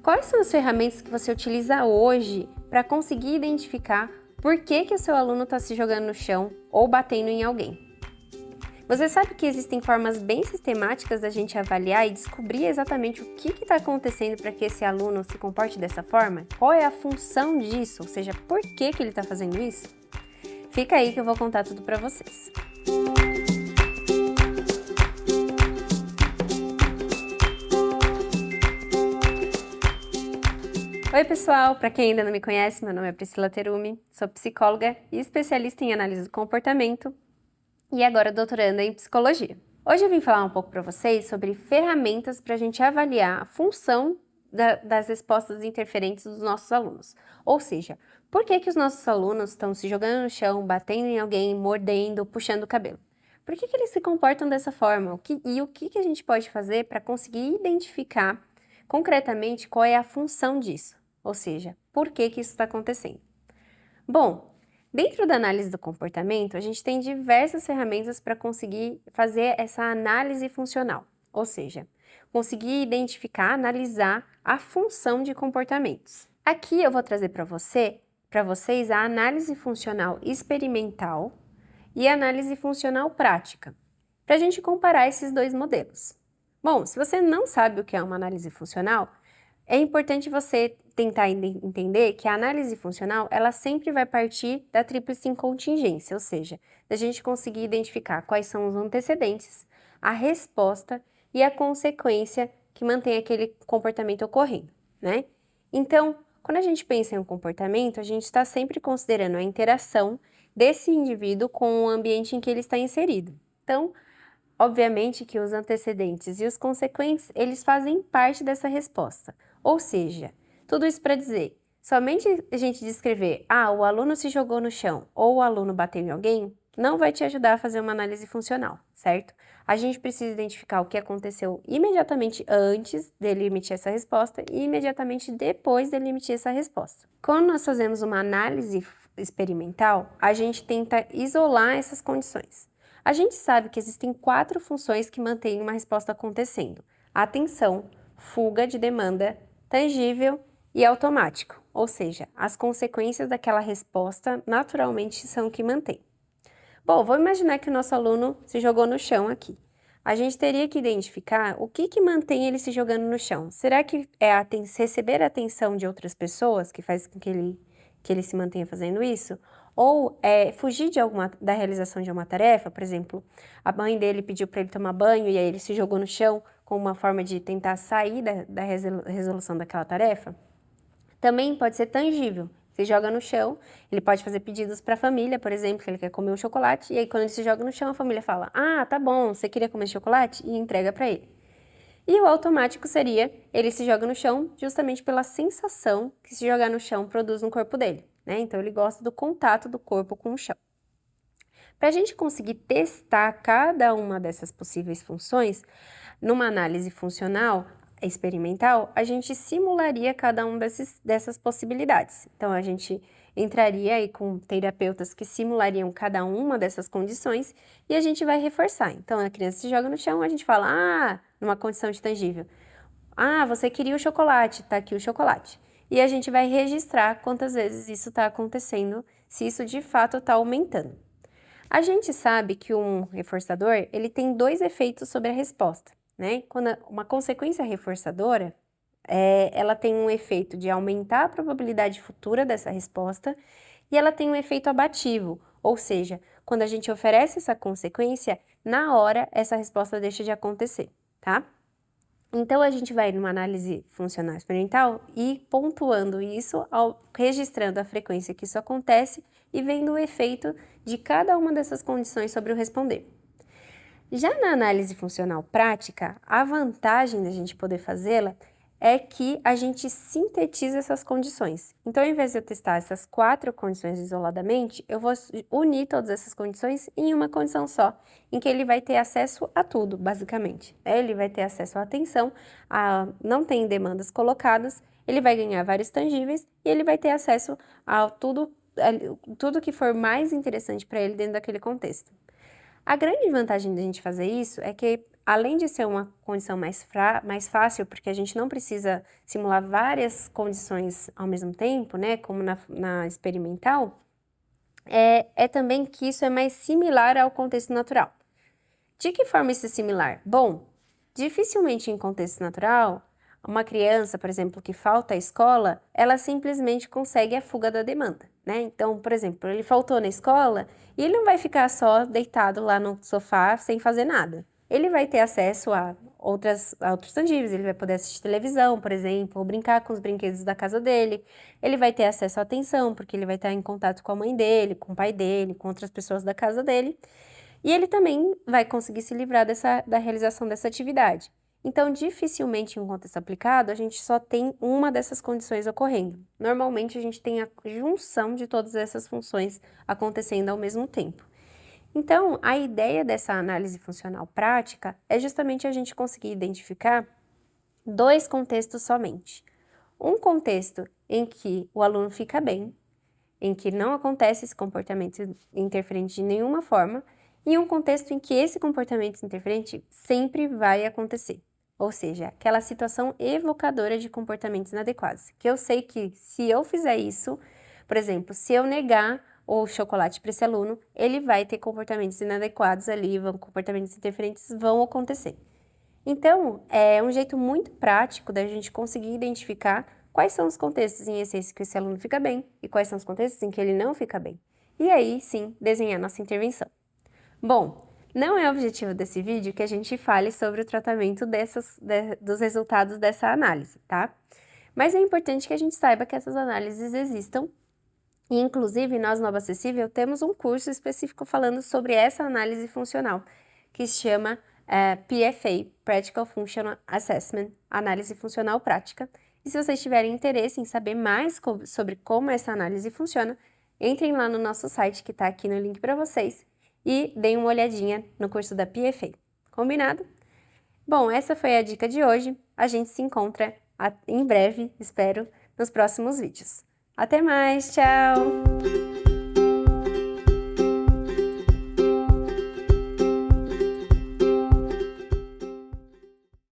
Quais são as ferramentas que você utiliza hoje para conseguir identificar por que o seu aluno está se jogando no chão ou batendo em alguém? Você sabe que existem formas bem sistemáticas da gente avaliar e descobrir exatamente o que está acontecendo para que esse aluno se comporte dessa forma? Qual é a função disso? Ou seja, por que ele está fazendo isso? Fica aí que eu vou contar tudo para vocês. Oi pessoal, para quem ainda não me conhece, meu nome é Priscila Terumi, sou psicóloga e especialista em análise do comportamento e agora doutoranda em psicologia. Hoje eu vim falar um pouco para vocês sobre ferramentas para a gente avaliar a função das respostas interferentes dos nossos alunos. Ou seja, por que os nossos alunos estão se jogando no chão, batendo em alguém, mordendo, puxando o cabelo? Por que eles se comportam dessa forma? O que a gente pode fazer para conseguir identificar concretamente qual é a função disso? Ou seja, por que isso está acontecendo? Bom, dentro da análise do comportamento, a gente tem diversas ferramentas para conseguir fazer essa análise funcional, ou seja, conseguir identificar, analisar a função de comportamentos. Aqui eu vou trazer para vocês a análise funcional experimental e a análise funcional prática, para a gente comparar esses dois modelos. Bom, se você não sabe o que é uma análise funcional, é importante você tentar entender que a análise funcional, ela sempre vai partir da tríplice contingência, ou seja, da gente conseguir identificar quais são os antecedentes, a resposta e a consequência que mantém aquele comportamento ocorrendo, né? Então, quando a gente pensa em um comportamento, a gente está sempre considerando a interação desse indivíduo com o ambiente em que ele está inserido. Então, obviamente que os antecedentes e os consequentes, eles fazem parte dessa resposta. Ou seja, tudo isso para dizer, somente a gente descrever, o aluno se jogou no chão ou o aluno bateu em alguém, não vai te ajudar a fazer uma análise funcional, certo? A gente precisa identificar o que aconteceu imediatamente antes dele emitir essa resposta e imediatamente depois dele emitir essa resposta. Quando nós fazemos uma análise experimental, a gente tenta isolar essas condições. A gente sabe que existem 4 funções que mantêm uma resposta acontecendo: atenção, fuga de demanda, tangível e automático, ou seja, as consequências daquela resposta naturalmente são o que mantém. Bom, vamos imaginar que o nosso aluno se jogou no chão aqui. A gente teria que identificar o que mantém ele se jogando no chão. Será que é receber a atenção de outras pessoas que faz com que ele se mantenha fazendo isso? Ou fugir da realização de uma tarefa? Por exemplo, a mãe dele pediu para ele tomar banho e aí ele se jogou no chão como uma forma de tentar sair da resolução daquela tarefa? Também pode ser tangível. Se joga no chão, ele pode fazer pedidos para a família, por exemplo, que ele quer comer um chocolate, e aí quando ele se joga no chão, a família fala: tá bom, você queria comer chocolate? E entrega para ele. E o automático seria, ele se joga no chão justamente pela sensação que se jogar no chão produz no corpo dele, né? Então ele gosta do contato do corpo com o chão. Para a gente conseguir testar cada uma dessas possíveis funções, numa análise funcional experimental, a gente simularia cada uma dessas possibilidades. Então, a gente entraria aí com terapeutas que simulariam cada uma dessas condições e a gente vai reforçar. Então, a criança se joga no chão, a gente fala, numa condição de tangível, você queria o chocolate, tá aqui o chocolate. E a gente vai registrar quantas vezes isso está acontecendo, se isso de fato está aumentando. A gente sabe que um reforçador, ele tem 2 efeitos sobre a resposta, né? Quando uma consequência reforçadora, ela tem um efeito de aumentar a probabilidade futura dessa resposta e ela tem um efeito abativo, ou seja, quando a gente oferece essa consequência, na hora essa resposta deixa de acontecer, tá? Então, a gente vai numa análise funcional experimental e pontuando isso, registrando a frequência que isso acontece e vendo o efeito de cada uma dessas condições sobre o responder. Já na análise funcional prática, a vantagem da gente poder fazê-la é que a gente sintetiza essas condições. Então, ao invés de eu testar essas 4 condições isoladamente, eu vou unir todas essas condições em uma condição só, em que ele vai ter acesso a tudo, basicamente. Ele vai ter acesso à atenção, não tem demandas colocadas, ele vai ganhar vários tangíveis e ele vai ter acesso a tudo que for mais interessante para ele dentro daquele contexto. A grande vantagem da gente fazer isso é que além de ser uma condição mais fácil, porque a gente não precisa simular várias condições ao mesmo tempo, né, como na experimental, é também que isso é mais similar ao contexto natural. De que forma isso é similar? Bom, dificilmente em contexto natural, uma criança, por exemplo, que falta à escola, ela simplesmente consegue a fuga da demanda, né? Então, por exemplo, ele faltou na escola e ele não vai ficar só deitado lá no sofá sem fazer nada. Ele vai ter acesso a outros tangíveis, ele vai poder assistir televisão, por exemplo, ou brincar com os brinquedos da casa dele. Ele vai ter acesso à atenção, porque ele vai estar em contato com a mãe dele, com o pai dele, com outras pessoas da casa dele. E ele também vai conseguir se livrar da realização dessa atividade. Então, dificilmente em um contexto aplicado, a gente só tem uma dessas condições ocorrendo. Normalmente, a gente tem a junção de todas essas funções acontecendo ao mesmo tempo. Então, a ideia dessa análise funcional prática é justamente a gente conseguir identificar dois contextos somente. Um contexto em que o aluno fica bem, em que não acontece esse comportamento interferente de nenhuma forma, e um contexto em que esse comportamento interferente sempre vai acontecer. Ou seja, aquela situação evocadora de comportamentos inadequados. Que eu sei que se eu fizer isso, por exemplo, se eu negar o chocolate para esse aluno, ele vai ter comportamentos inadequados ali, comportamentos interferentes vão acontecer. Então, é um jeito muito prático da gente conseguir identificar quais são os contextos em essência que esse aluno fica bem e quais são os contextos em que ele não fica bem. E aí, sim, desenhar nossa intervenção. Bom, não é objetivo desse vídeo que a gente fale sobre o tratamento dos resultados dessa análise, tá? Mas é importante que a gente saiba que essas análises existam e, inclusive, nós no Abacessível temos um curso específico falando sobre essa análise funcional, que se chama PFA, Practical Functional Assessment, Análise Funcional Prática. E se vocês tiverem interesse em saber mais sobre como essa análise funciona, entrem lá no nosso site que está aqui no link para vocês e deem uma olhadinha no curso da PFA. Combinado? Bom, essa foi a dica de hoje. A gente se encontra em breve, espero, nos próximos vídeos. Até mais, tchau!